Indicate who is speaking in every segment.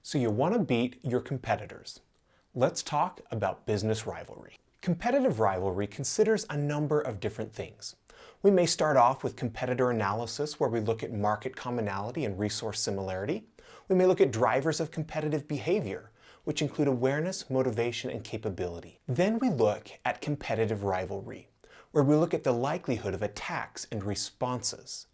Speaker 1: So you want to beat your competitors. Let's talk about business rivalry. Competitive rivalry considers a number of different things. We may start off with competitor analysis, where we look at market commonality and resource similarity. We may look at drivers of competitive behavior, which include awareness, motivation, and capability. Then we look at competitive rivalry, where we look at the likelihood of attacks and responses.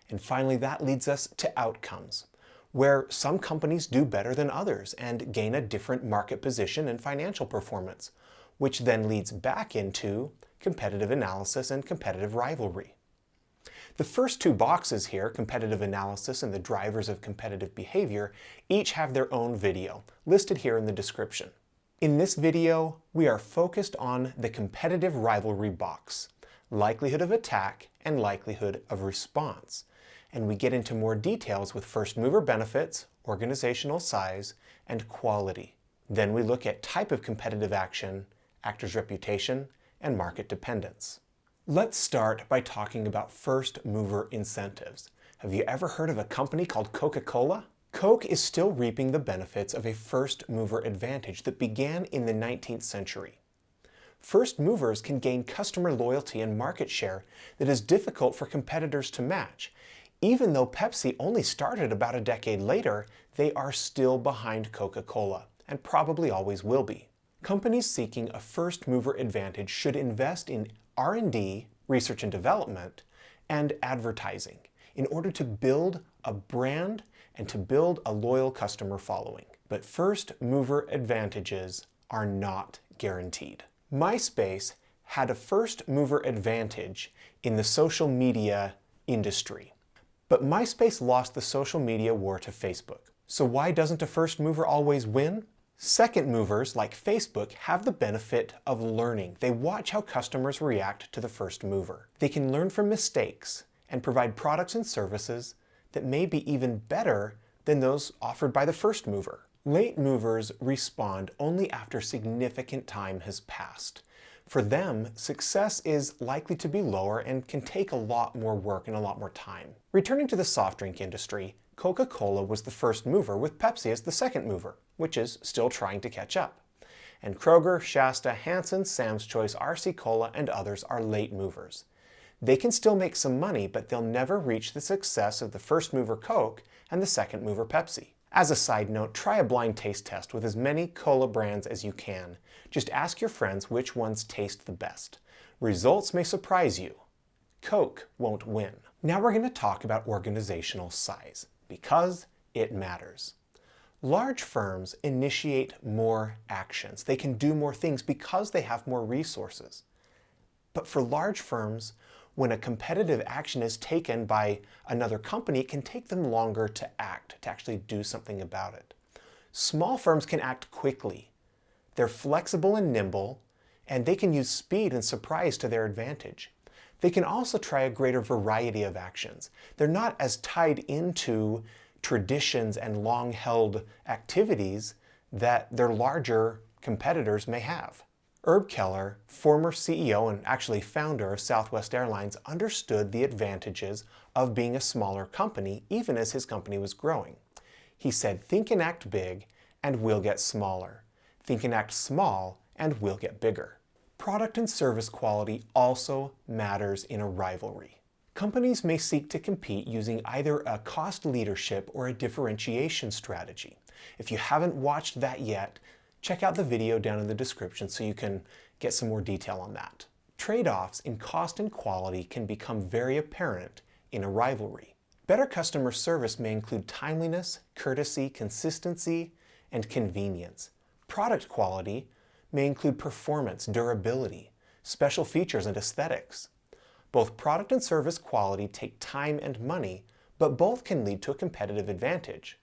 Speaker 1: And finally, that leads us to outcomes, where some companies do better than others and gain a different market position and financial performance, which then leads back into competitive analysis and competitive rivalry. The first two boxes here, competitive analysis and the drivers of competitive behavior, each have their own video, listed here in the description. In this video, we are focused on the competitive rivalry box, likelihood of attack and likelihood of response. And we get into more details with first mover benefits, organizational size, and quality. Then we look at type of competitive action, actor's reputation, and market dependence. Let's start by talking about first mover incentives. Have you ever heard of a company called Coca-Cola? Coke is still reaping the benefits of a first mover advantage that began in the 19th century. First movers can gain customer loyalty and market share that is difficult for competitors to match. Even though Pepsi only started about a decade later, they are still behind Coca-Cola, and probably always will be. Companies seeking a first mover advantage should invest in R&D, research and development, and advertising in order to build a brand and to build a loyal customer following. But first mover advantages are not guaranteed. MySpace had a first mover advantage in the social media industry. But MySpace lost the social media war to Facebook. So why doesn't a first mover always win? Second movers, like Facebook, have the benefit of learning. They watch how customers react to the first mover. They can learn from mistakes and provide products and services that may be even better than those offered by the first mover. Late movers respond only after significant time has passed. For them, success is likely to be lower and can take a lot more work and a lot more time. Returning to the soft drink industry, Coca-Cola was the first mover with Pepsi as the second mover, which is still trying to catch up. And Kroger, Shasta, Hanson, Sam's Choice, RC Cola, and others are late movers. They can still make some money, but they'll never reach the success of the first mover Coke and the second mover Pepsi. As a side note, try a blind taste test with as many cola brands as you can. Just ask your friends which ones taste the best. Results may surprise you. Coke won't win. Now we're going to talk about organizational size, because it matters. Large firms initiate more actions. They can do more things because they have more resources. But for large firms, when a competitive action is taken by another company, it can take them longer to act, to actually do something about it. Small firms can act quickly. They're flexible and nimble, and they can use speed and surprise to their advantage. They can also try a greater variety of actions. They're not as tied into traditions and long-held activities that their larger competitors may have. Herb Keller, former CEO and actually founder of Southwest Airlines, understood the advantages of being a smaller company even as his company was growing. He said, "Think and act big and we'll get smaller. Think and act small and we'll get bigger." Product and service quality also matters in a rivalry. Companies may seek to compete using either a cost leadership or a differentiation strategy. If you haven't watched that yet, check out the video down in the description so you can get some more detail on that. Trade-offs in cost and quality can become very apparent in a rivalry. Better customer service may include timeliness, courtesy, consistency, and convenience. Product quality may include performance, durability, special features, and aesthetics. Both product and service quality take time and money, but both can lead to a competitive advantage.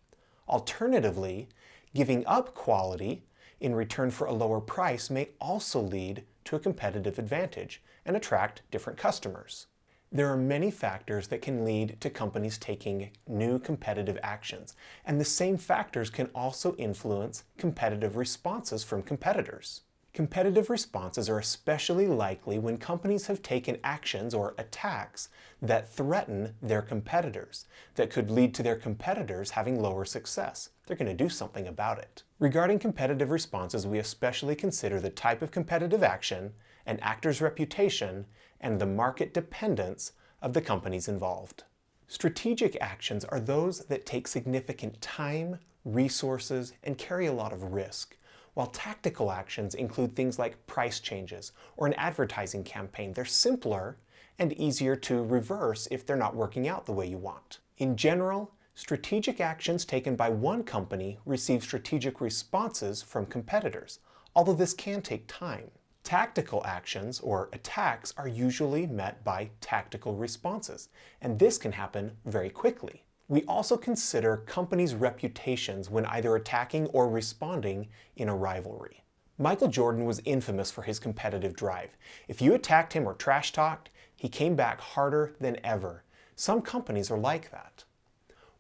Speaker 1: Alternatively, giving up quality in return for a lower price may also lead to a competitive advantage and attract different customers. There are many factors that can lead to companies taking new competitive actions, and the same factors can also influence competitive responses from competitors. Competitive responses are especially likely when companies have taken actions or attacks that threaten their competitors, that could lead to their competitors having lower success. they're going to do something about it. Regarding competitive responses, we especially consider the type of competitive action, an actor's reputation, and the market dependence of the companies involved. Strategic actions are those that take significant time, resources, and carry a lot of risk, while tactical actions include things like price changes or an advertising campaign. They're simpler and easier to reverse if they're not working out the way you want. In general, strategic actions taken by one company receive strategic responses from competitors, although this can take time. Tactical actions, or attacks, are usually met by tactical responses, and this can happen very quickly. We also consider companies' reputations when either attacking or responding in a rivalry. Michael Jordan was infamous for his competitive drive. If you attacked him or trash talked, he came back harder than ever. Some companies are like that.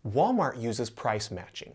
Speaker 1: Walmart uses price matching.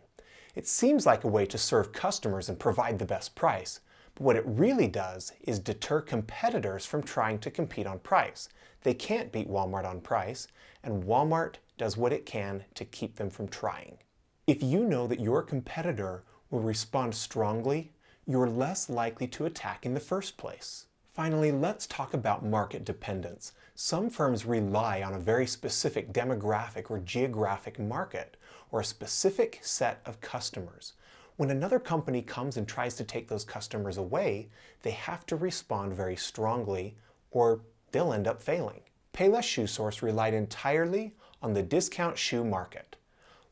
Speaker 1: It seems like a way to serve customers and provide the best price, but what it really does is deter competitors from trying to compete on price. They can't beat Walmart on price, and Walmart does what it can to keep them from trying. If you know that your competitor will respond strongly, you're less likely to attack in the first place. Finally, let's talk about market dependence. Some firms rely on a very specific demographic or geographic market, or a specific set of customers. When another company comes and tries to take those customers away, they have to respond very strongly, or they'll end up failing. Payless Shoe Source relied entirely on the discount shoe market.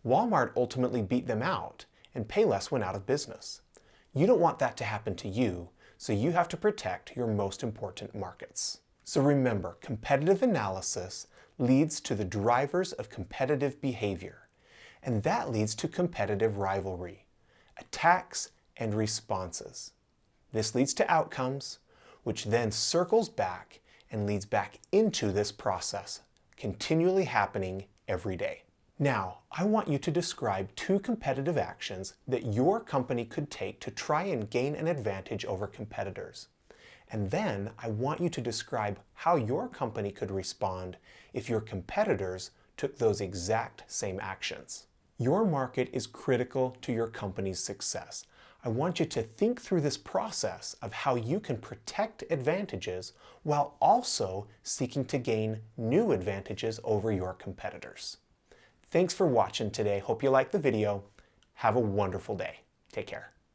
Speaker 1: Walmart ultimately beat them out, and Payless went out of business. You don't want that to happen to you, so you have to protect your most important markets. So remember, competitive analysis leads to the drivers of competitive behavior, and that leads to competitive rivalry, attacks and responses. This leads to outcomes, which then circles back and leads back into this process, continually happening every day. Now, I want you to describe 2 competitive actions that your company could take to try and gain an advantage over competitors. And then I want you to describe how your company could respond if your competitors took those exact same actions. Your market is critical to your company's success. I want you to think through this process of how you can protect advantages while also seeking to gain new advantages over your competitors. Thanks for watching today. Hope you liked the video. Have a wonderful day. Take care.